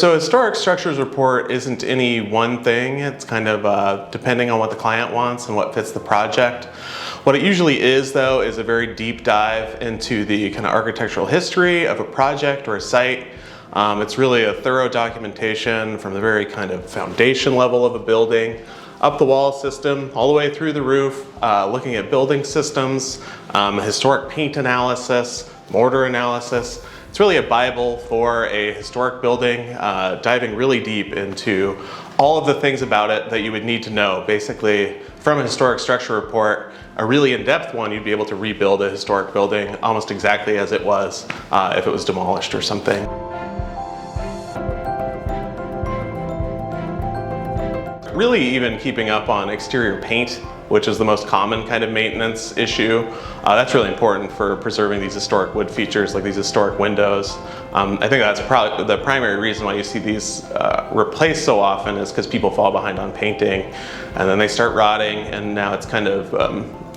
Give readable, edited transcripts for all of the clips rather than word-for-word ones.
So a historic structures report isn't any one thing. It's kind of depending on what the client wants and what fits the project. What it usually is, though, is a very deep dive into the kind of architectural history of a project or a site. It's really a thorough documentation from the very kind of foundation level of a building, up the wall system, all the way through the roof, looking at building systems, historic paint analysis, mortar analysis. It's really a Bible for a historic building, diving really deep into all of the things about it that you would need to know. Basically, from a historic structure report, a really in-depth one, you'd be able to rebuild a historic building almost exactly as it was if it was demolished or something. Really even keeping up on exterior paint, which is the most common kind of maintenance issue. That's really important for preserving these historic wood features like these historic windows. I think that's probably the primary reason why you see these replaced so often is because people fall behind on painting and then they start rotting, and now it's kind of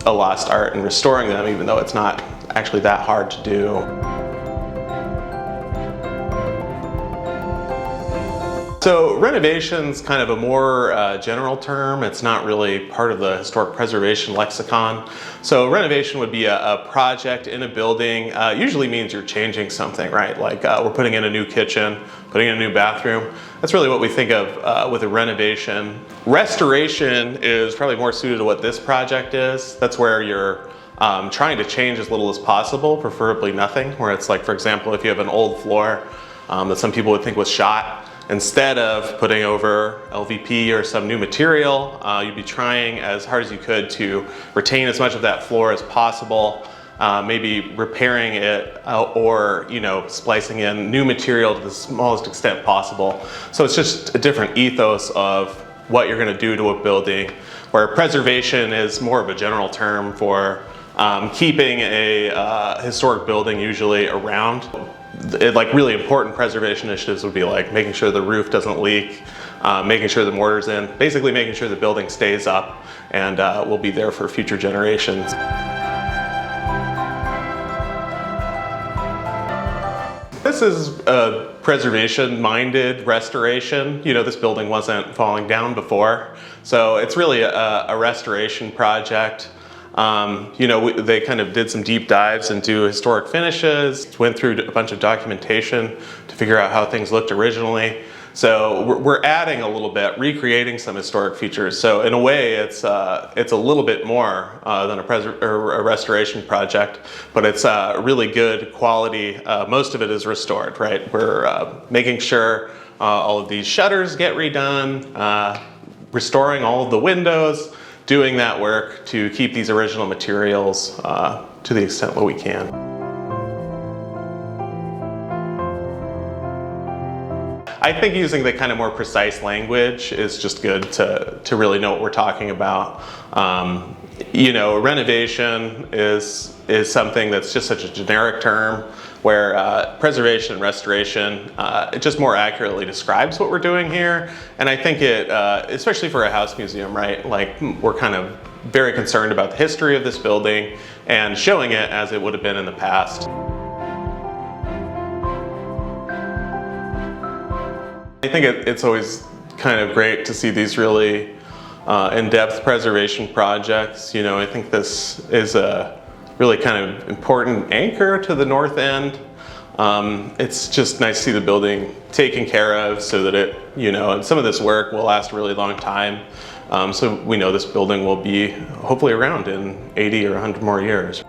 a lost art in restoring them, even though it's not actually that hard to do. So renovation's kind of a more general term. It's not really part of the historic preservation lexicon. So renovation would be a project in a building. Usually means you're changing something, right? Like we're putting in a new kitchen, putting in a new bathroom. That's really what we think of with a renovation. Restoration is probably more suited to what this project is. That's where you're trying to change as little as possible, preferably nothing. Where it's like, for example, if you have an old floor that some people would think was shot, instead of putting over LVP or some new material, you'd be trying as hard as you could to retain as much of that floor as possible, maybe repairing it or splicing in new material to the smallest extent possible. So it's just a different ethos of what you're going to do to a building, where preservation is more of a general term for keeping a historic building usually around. Like really important preservation initiatives would be like making sure the roof doesn't leak, making sure the mortar's in, basically making sure the building stays up and will be there for future generations. This is a preservation-minded restoration. This building wasn't falling down before, so it's really a restoration project. They kind of did some deep dives into historic finishes, went through a bunch of documentation to figure out how things looked originally. So we're adding a little bit, recreating some historic features. So in a way, it's a little bit more than a restoration project, but it's really good quality. Most of it is restored, right? We're making sure all of these shutters get redone, restoring all of the windows, doing that work to keep these original materials to the extent that we can. I think using the kind of more precise language is just good to really know what we're talking about. Renovation is something that's just such a generic term, where preservation and restoration, it just more accurately describes what we're doing here. And I think it, especially for a house museum, right? Like we're kind of very concerned about the history of this building and showing it as it would have been in the past. I think it's always kind of great to see these really in-depth preservation projects. I think this is a really kind of important anchor to the north end. It's just nice to see the building taken care of so that it, and some of this work will last a really long time. So we know this building will be hopefully around in 80 or 100 more years.